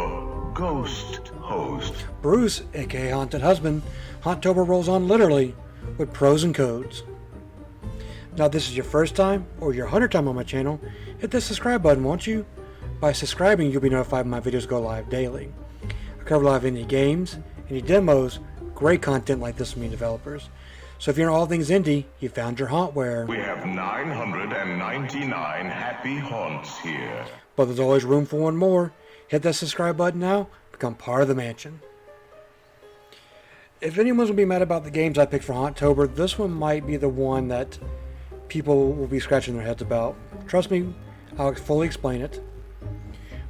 your ghost host. Bruce, aka Haunted Husband. Hauntober rolls on literally with pros and codes. Now, if this is your first time or your 100th time on my channel, hit the subscribe button, won't you? By subscribing, you'll be notified when my videos go live daily. I cover a lot of indie games, indie demos, great content like this from indie developers. So if you're into all things indie, you found your hauntware. We have 999 happy haunts here. But there's always room for one more. Hit that subscribe button now, become part of the mansion. If anyone's going to be mad about the games I picked for Hauntober, this one might be the one that people will be scratching their heads about. Trust me, I'll fully explain it.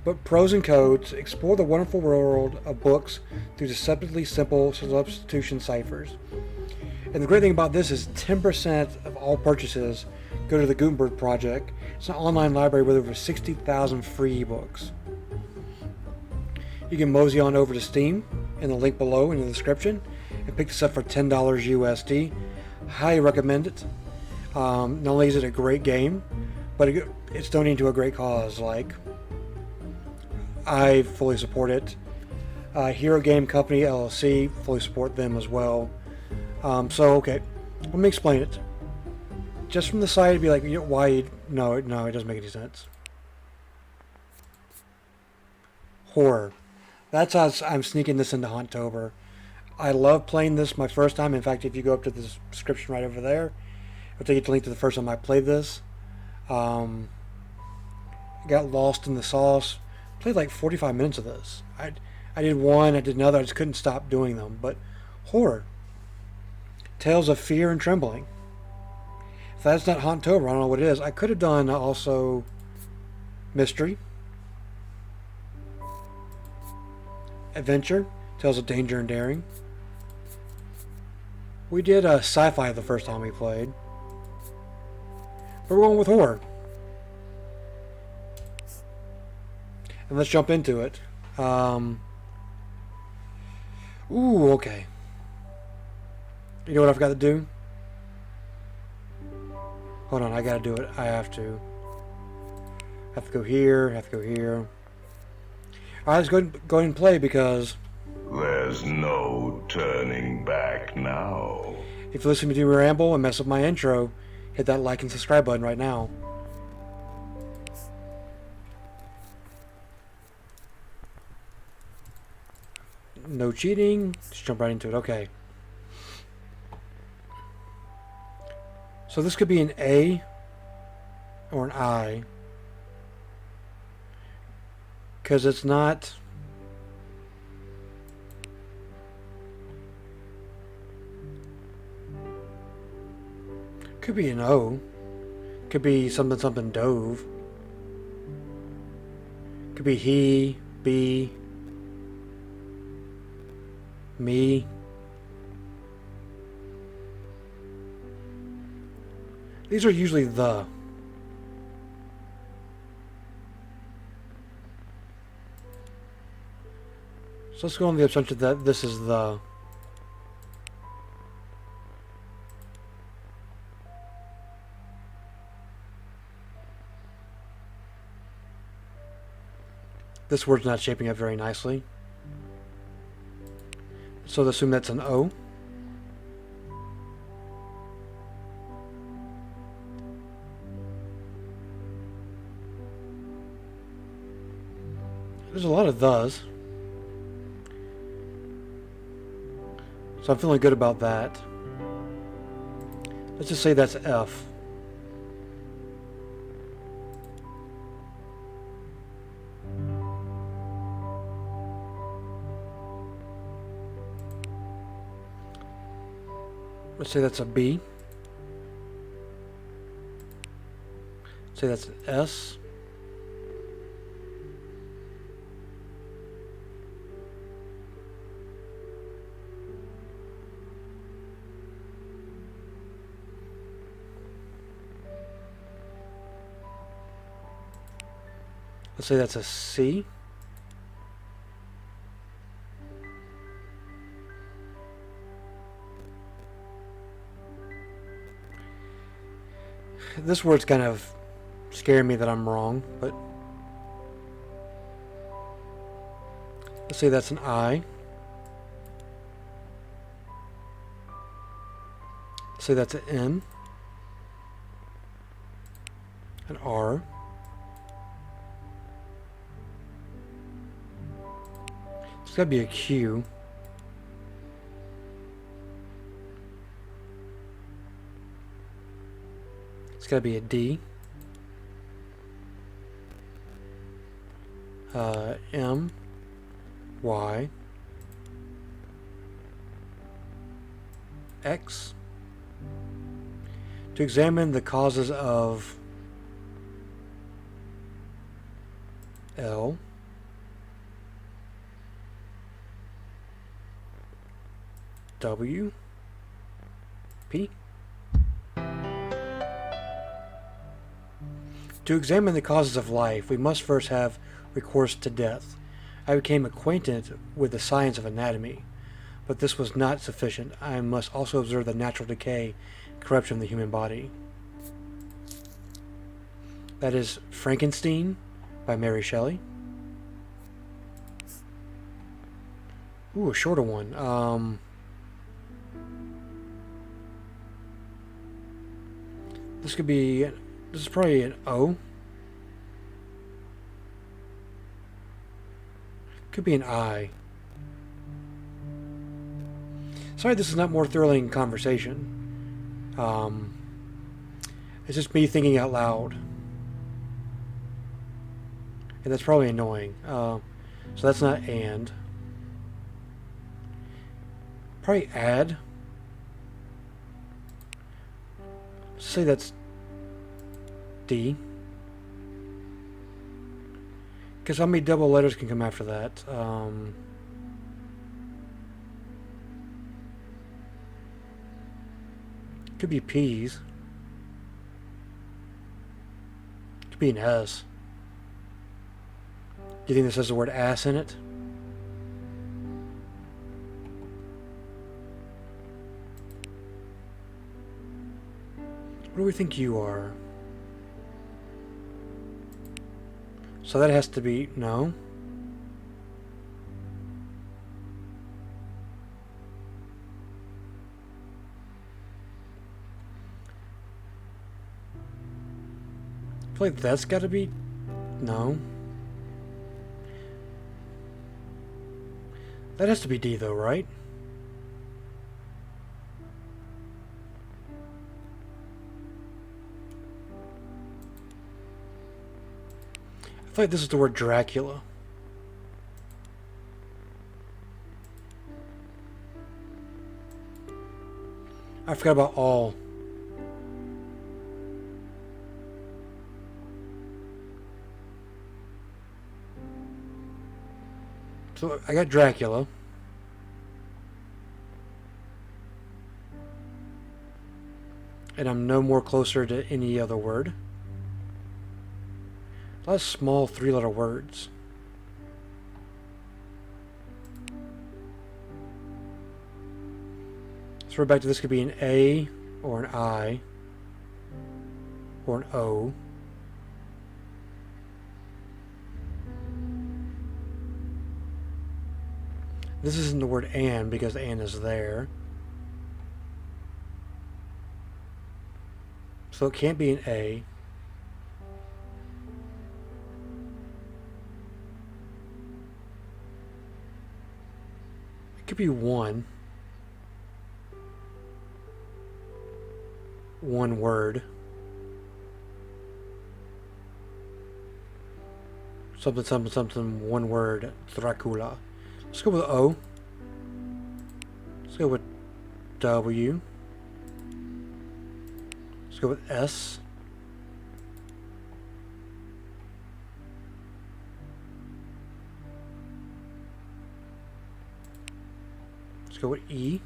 But Prose and Codes explore the wonderful world of books through deceptively simple substitution ciphers. And the great thing about this is 10% of all purchases go to the Gutenberg Project. It's an online library with over 60,000 free ebooks. You can mosey on over to Steam in the link below in the description and pick this up for $10 USD. Highly recommend it. Not only is it a great game, but it's donating to a great cause. Like, I fully support it. Hero Game Company LLC, fully support them as well. Okay, let me explain it. Just from the side, it'd be like, why? No, it doesn't make any sense. Horror. That's how I'm sneaking this into Hauntober. I love playing this my first time. In fact, if you go up to the description right over there, it'll take you to the link to the first time I played this. I got lost in the sauce. Played like 45 minutes of this. I did one, I did another. I just couldn't stop doing them. But horror. Tales of fear and trembling. If that's not Hauntober, I don't know what it is. I could have done also mystery, adventure, tales of danger and daring. We did sci-fi the first time we played, but we're going with horror. And let's jump into it. Ooh, okay. You know what I forgot to do? Hold on, I gotta do it. I have to. Have to go here, have to go here. Alright, let's go ahead and play because There's no turning back now. if you listen to me ramble and mess up my intro, hit that like and subscribe button right now. No cheating. Just jump right into it. Okay. So this could be an A or an I, because it's not. Could be an O. Could be something dove. Could be he, be, me. These are usually the. So let's go on the assumption that this is the. This word's not shaping up very nicely. So let's assume that's an O. There's a lot of thes. So I'm feeling good about that. Let's just say that's F. Let's say that's a B. Say that's an S. Let's say that's a C. This word's kind of scaring me that I'm wrong, but Let's say that's an I. Let's say that's an N. An R. It's got to be a Q. It's got to be a D. M. Y. X. To examine the causes of L. W. P. To examine the causes of life, we must first have recourse to death. I became acquainted with the science of anatomy, but this was not sufficient. I must also observe the natural decay and corruption of the human body. That is Frankenstein by Mary Shelley. Ooh, a shorter one. This is probably an O. Could be an I. Sorry this is not more thoroughly in conversation. It's just me thinking out loud. And that's probably annoying. So that's not and. Probably add. Let's say that's D. Because how many double letters can come after that? Could be P's. Could be an S. Do you think this has the word ass in it? What do we think you are? So that has to be no. I feel like that's got to be no. That has to be D though, right? I feel like this is the word Dracula. I forgot about all. So I got Dracula. And I'm no more closer to any other word. A lot of small three-letter words. So we're back to this could be an A or an I or an O. This isn't the word and because the and is there. So it can't be an A. It could be one. One word. Something, something, something, one word. Dracula. Let's go with O. Let's go with W. Let's go with S. Let's go with E.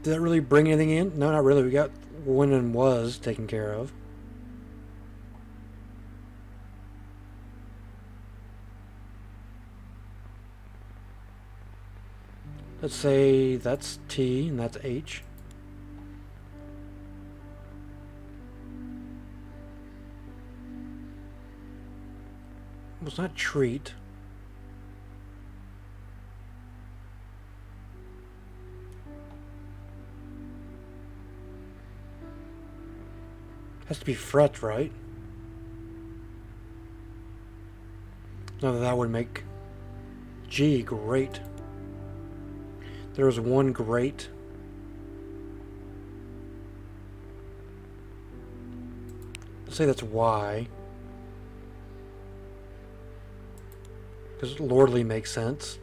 Did that really bring anything in? No, not really. We got when and was taken care of. Let's say that's T and that's H. Well, it's not treat. Has to be fret, right? No, that would make G great. There was one great. Let's say that's Y. Because lordly makes sense.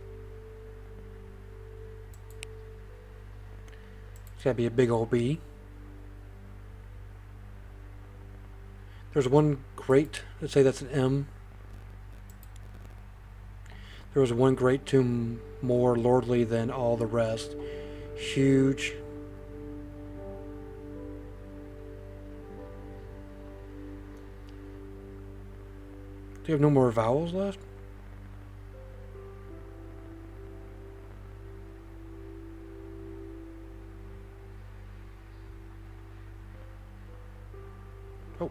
It's gotta be a big old B. There's one great. Let's say that's an M. There was one great tomb more lordly than all the rest. Huge. Do you have no more vowels left? Oh.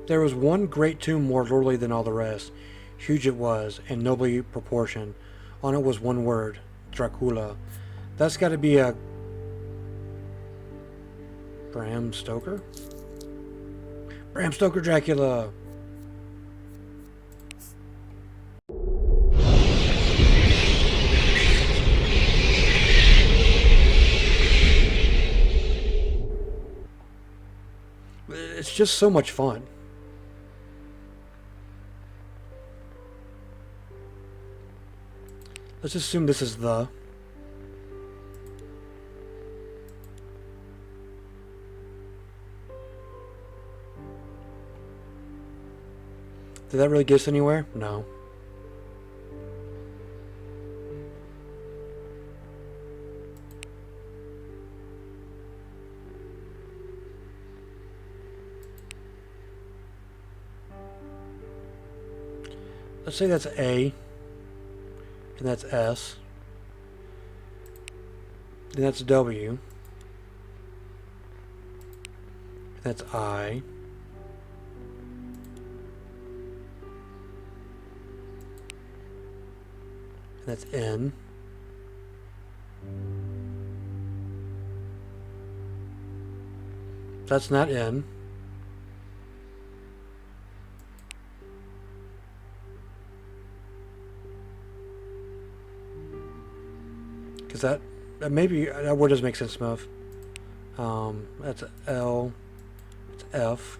There was one great tomb more lordly than all the rest. Huge it was, and nobly proportioned. On it was one word, Dracula. That's got to be a Bram Stoker? Bram Stoker Dracula! It's just so much fun. Let's assume this is the. Did that really get us anywhere? No. Let's say that's A. And that's S. And that's W. And that's I. And that's N. That's not N. Because that maybe that word doesn't make sense, Muff. That's L. It's F.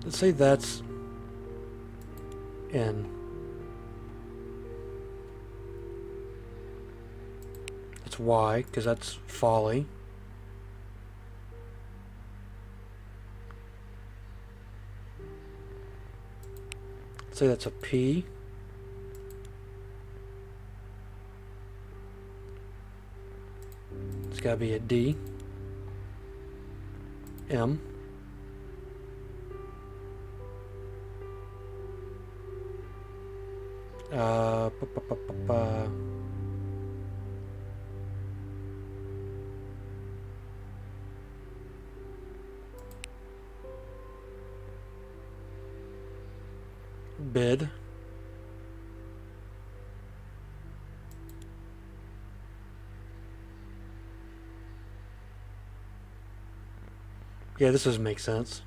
Let's say that's N. That's Y, because that's folly. Let's say that's a P. It's got to be a D. M. Bid. Yeah, this doesn't make sense.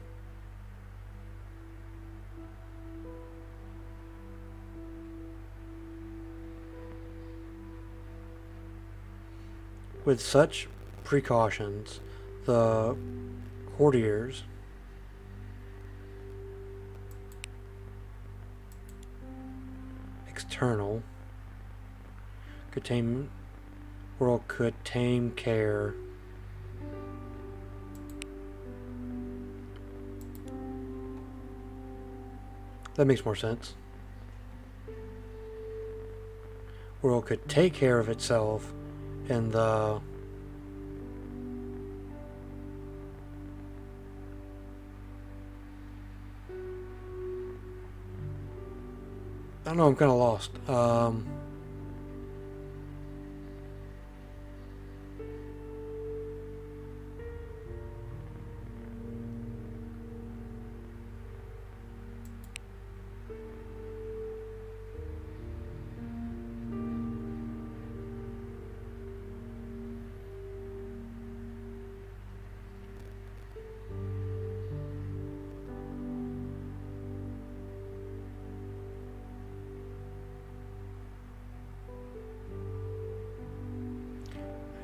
With such precautions, the courtiers external could tame care. That makes more sense. world could take care of itself in the I don't know, I'm kind of lost.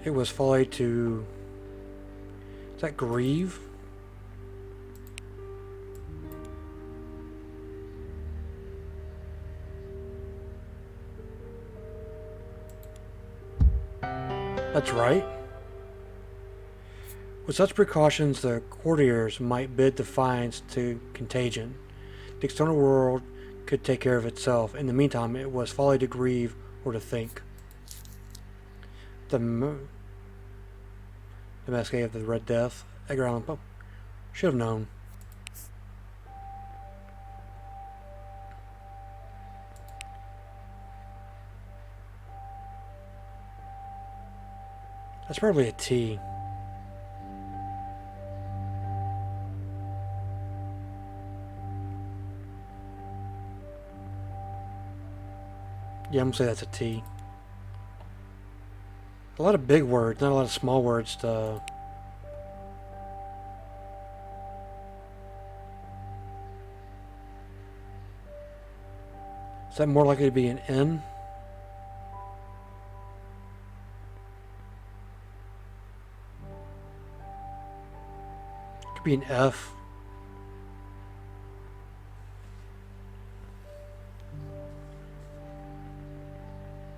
It was folly to... Is that grieve? That's right. With such precautions, the courtiers might bid defiance to contagion. The external world could take care of itself. In the meantime, it was folly to grieve or to think. The Masquerade of the Red Death. Edgar Allan Poe. Should have known. That's probably a T. Yeah, I'm gonna say that's a T. A lot of big words, not a lot of small words to... Is that more likely to be an N? Could be an F.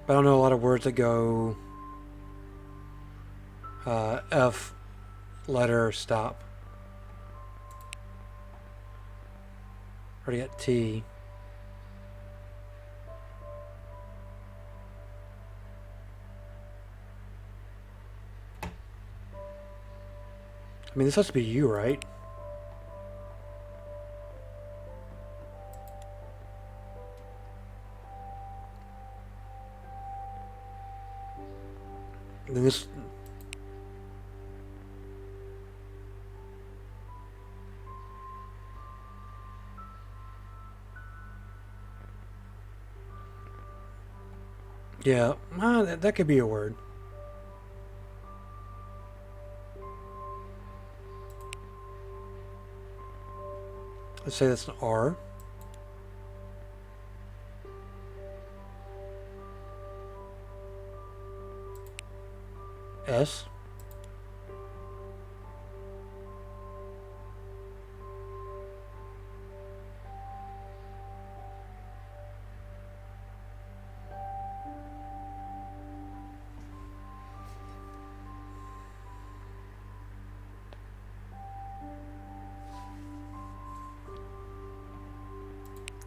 But I don't know a lot of words that go F letter stop. Already got T. I mean, this has to be U, right? And then this... Yeah, that could be a word. Let's say that's an R. S.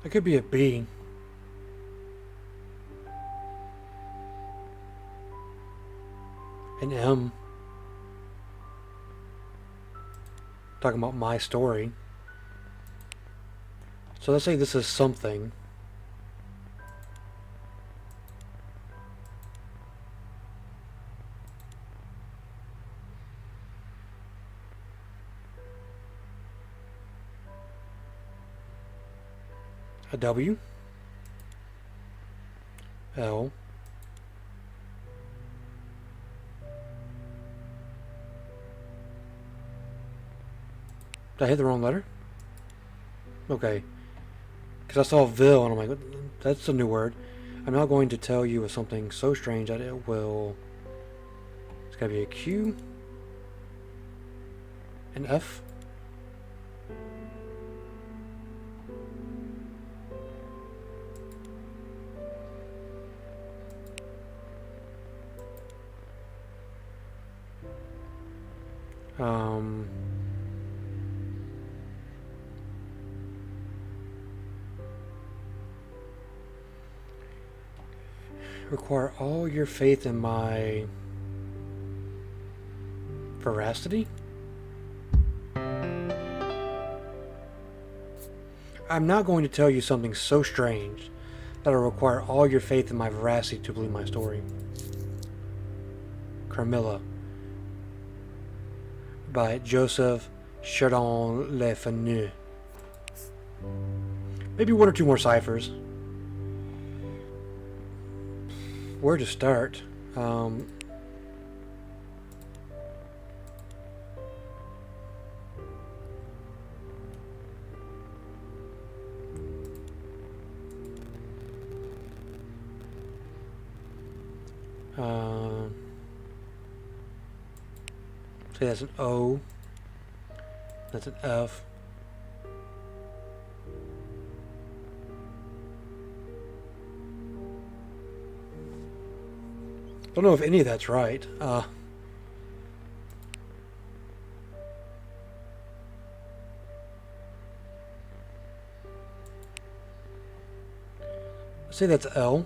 It could be a B. An M. Talking about my story. So let's say this is something. A W. L. Did I hit the wrong letter? Okay. Because I saw Vil and I'm like, that's a new word. I'm now going to tell you of something so strange that it will... It's got to be a Q. An F. Require all your faith in my veracity? I'm not going to tell you something so strange that will require all your faith in my veracity to believe my story. Carmilla by Joseph Chardon Le Fanu. Maybe one or two more ciphers. Where to start? Say that's an O. That's an F. Don't know if any of that's right. Say that's L.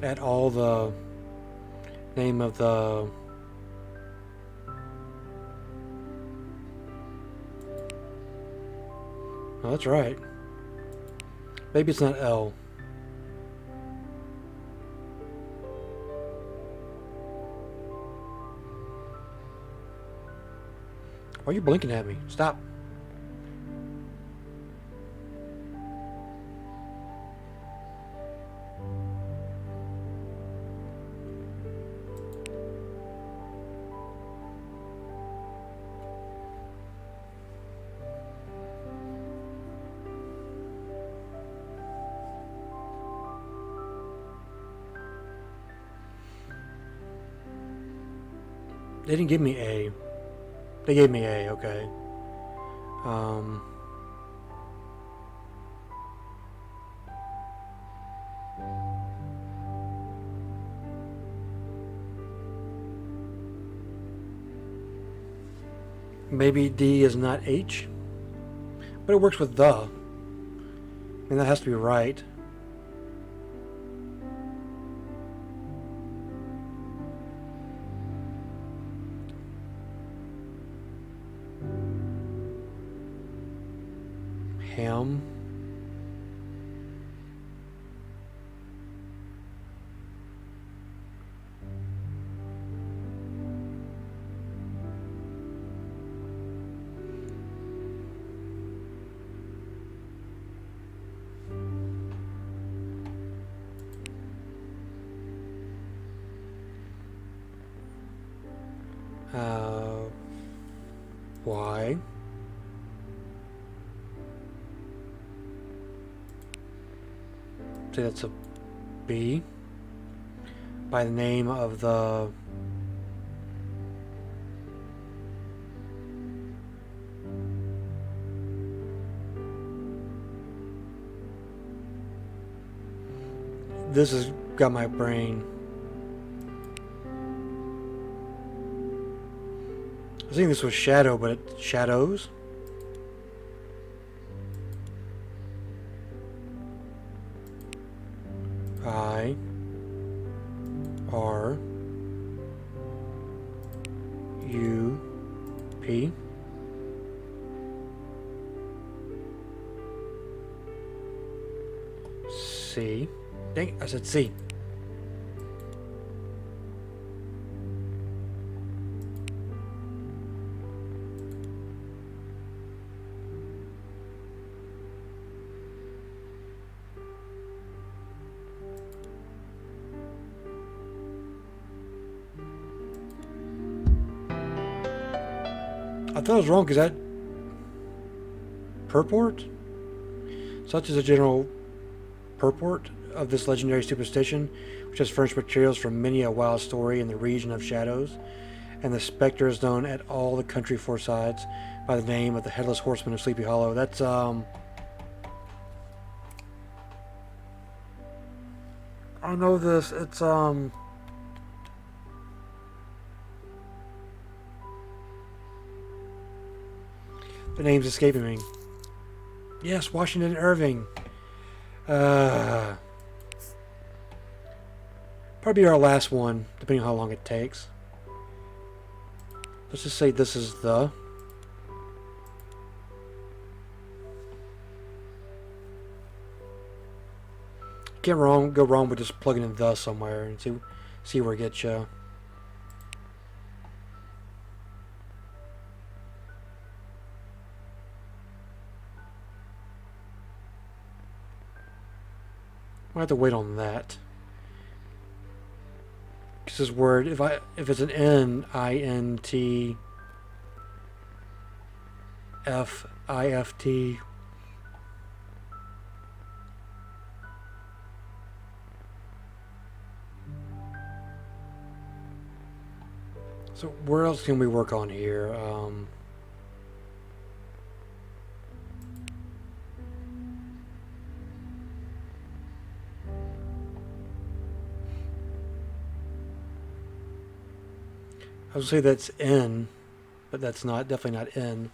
At all the name of the oh, that's right. Maybe it's not L. Why are you blinking at me? Stop. They didn't give me A. They gave me A, okay. Maybe D is not H, but it works with the. I mean, that has to be right. Ham. Y. Say that's a B. By the name of the this has got my brain. I was thinking this was shadow, but it's shadows. I R U P C. Dang, I said C. I thought I was wrong because that purport, such as a general purport of this legendary superstition, which has furnished materials for many a wild story in the region of shadows, and the specter is known at all the country four sides by the name of the Headless Horseman of Sleepy Hollow. That's I know this. It's The name's escaping me. Yes, Washington Irving. Probably our last one, depending on how long it takes. Let's just say this is the. Can't go wrong with just plugging in the somewhere and see where it gets you. I have to wait on that. Because this word, if it's an N, INT, FIFT. So where else can we work on here? I would say that's N, but that's not, definitely not N.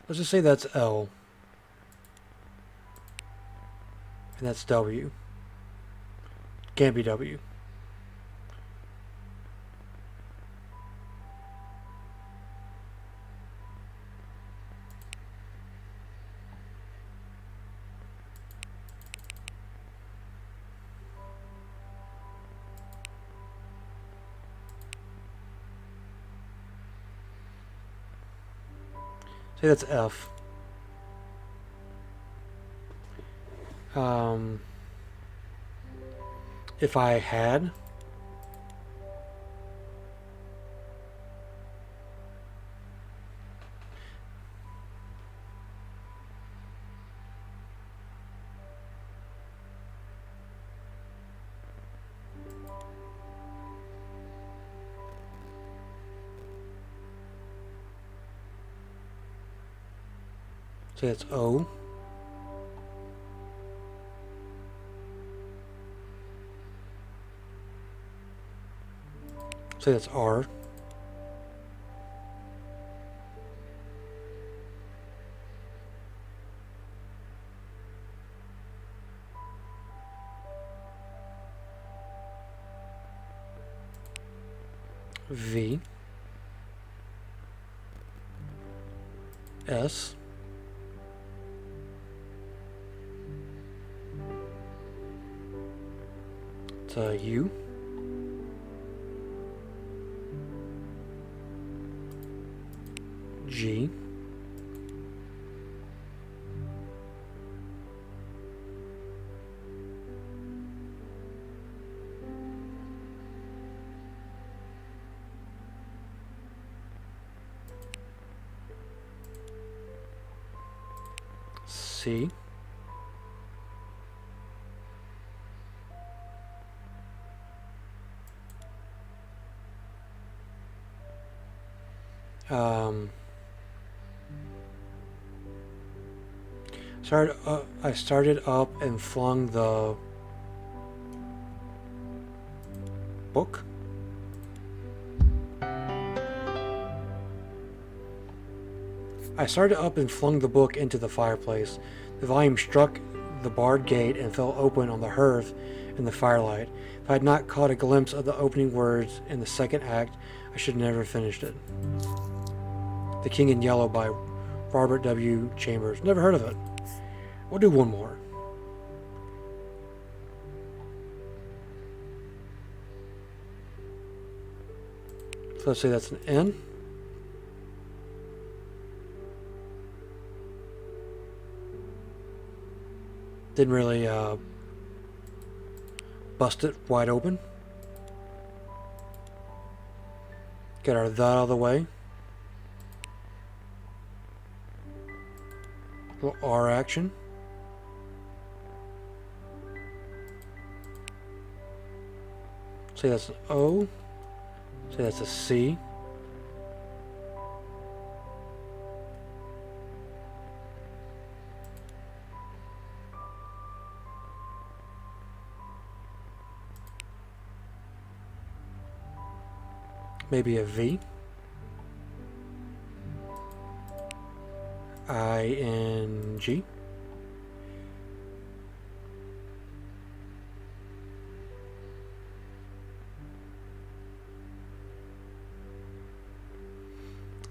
Let's just say that's L. And that's W. Can't be W. Say that's F. If I had, say that's O. Say that's R. V. S. To U. G. C. I started up and flung the book. I started up and flung the book into the fireplace. The volume struck the barred gate and fell open on the hearth in the firelight. If I had not caught a glimpse of the opening words in the second act, I should never have finished it. The King in Yellow by Robert W. Chambers. Never heard of it. We'll do one more. So let's say that's an N. Didn't really bust it wide open. Get our that out of the way. Little R action. Say that's an O. Say that's a C. Maybe a V. ING.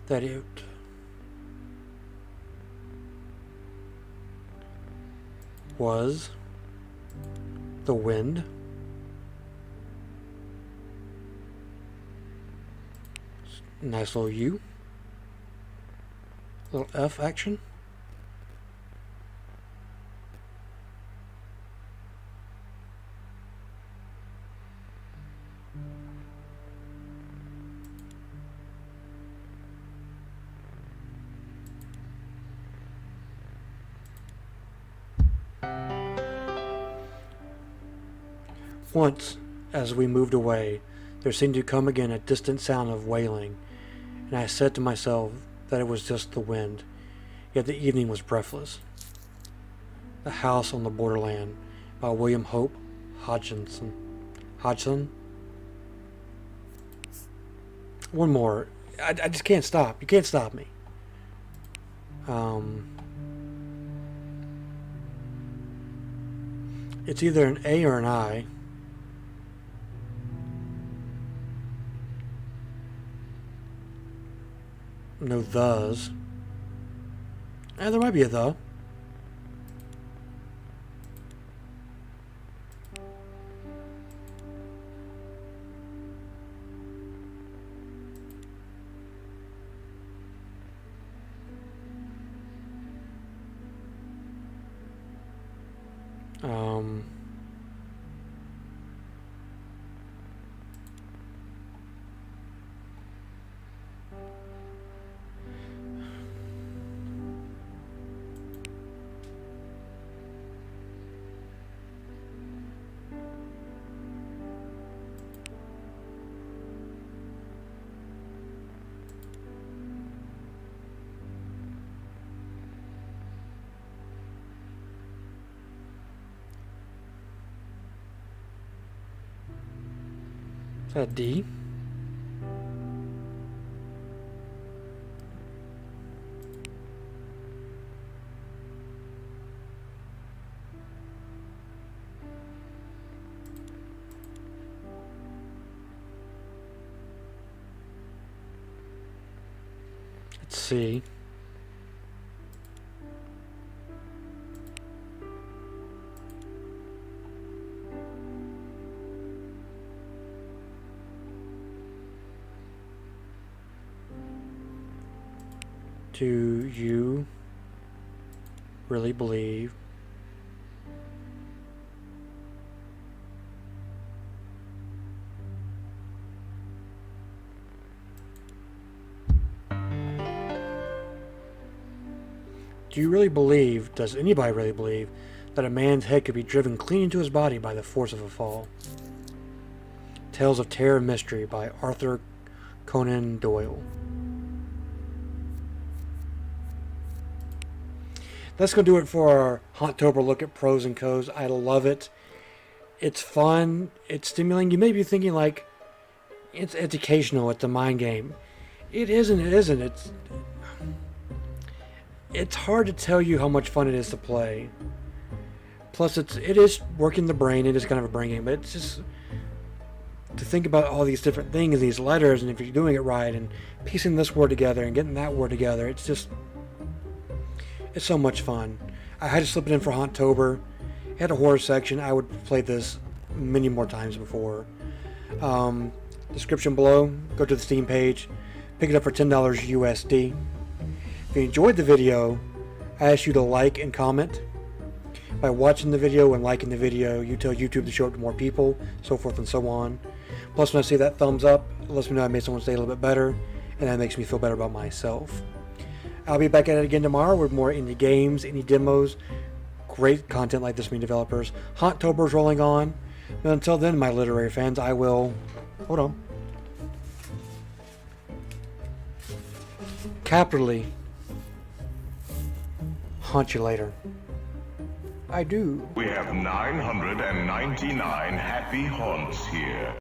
That it was the wind. Nice little U. Little F action. Once, as we moved away, there seemed to come again a distant sound of wailing, and I said to myself that it was just the wind, yet the evening was breathless. The House on the Borderland by William Hope Hodgson. One more. I just can't stop. You can't stop me. It's either an A or an I. No thes. There might be a the. Is that a D? Let's see. Do you really believe does anybody really believe that a man's head could be driven clean into his body by the force of a fall? Tales of Terror and Mystery by Arthur Conan Doyle. That's going to do it for our Haunttober look at Prose and Co's. I love it. It's fun. It's stimulating. You may be thinking, like, it's educational. It's a mind game. It isn't. It isn't. It's hard to tell you how much fun it is to play. Plus, it is working the brain. It is kind of a brain game. But it's just to think about all these different things, these letters, and if you're doing it right, and piecing this word together and getting that word together. It's so much fun. I had to slip it in for Haunttober. It had a horror section. I would play this many more times before. Description below. Go to the Steam page. Pick it up for $10 USD. If you enjoyed the video, I ask you to like and comment. By watching the video and liking the video, you tell YouTube to show it to more people, so forth and so on. Plus, when I see that thumbs up, it lets me know I made someone's day a little bit better, and that makes me feel better about myself. I'll be back at it again tomorrow with more indie games, indie demos, great content like this from developers. Haunttober's rolling on. But until then, my literary fans, I will... Hold on. Capitally haunt you later. I do. We have 999 happy haunts here.